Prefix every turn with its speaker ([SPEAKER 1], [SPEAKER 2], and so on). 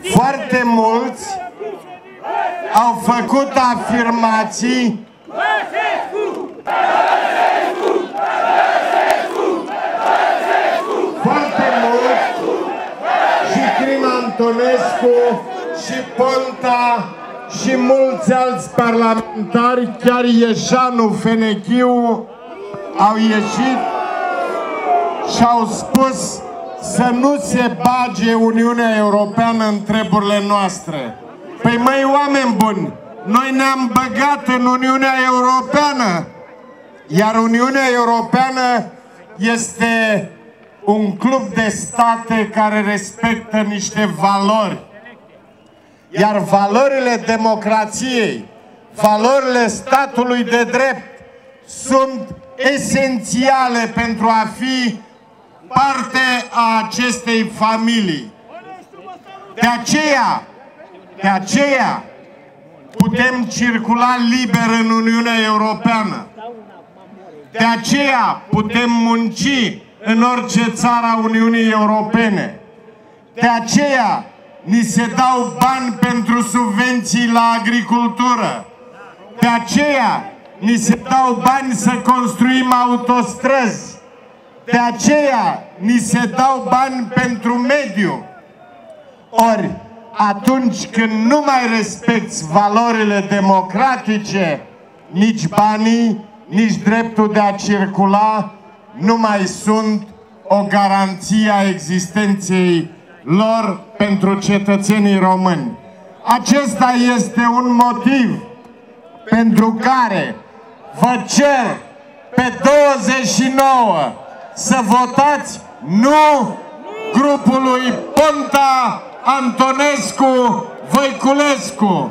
[SPEAKER 1] Foarte mulți au făcut afirmații foarte mulți, și Crin Antonescu, și Ponta, și mulți alți parlamentari, chiar Ieșanu Fenechiu, au ieșit și au spus să nu se bage Uniunea Europeană în treburile noastre. Păi măi, oameni buni, noi ne-am băgat în Uniunea Europeană, iar Uniunea Europeană este un club de state care respectă niște valori. Iar valorile democrației, valorile statului de drept sunt esențiale pentru a fi parte a acestei familii. De aceea putem circula liber în Uniunea Europeană. De aceea putem munci în orice țară a Uniunii Europene. De aceea ni se dau bani pentru subvenții la agricultură. De aceea ni se dau bani să construim autostrăzi. De aceea ni se dau bani pentru mediu. Ori, atunci când nu mai respecti valorile democratice, nici banii, nici dreptul de a circula nu mai sunt o garanție a existenței lor pentru cetățenii români. Acesta este un motiv pentru care vă cer pe 29 să votați nu grupului Ponta, Antonescu, Voiculescu.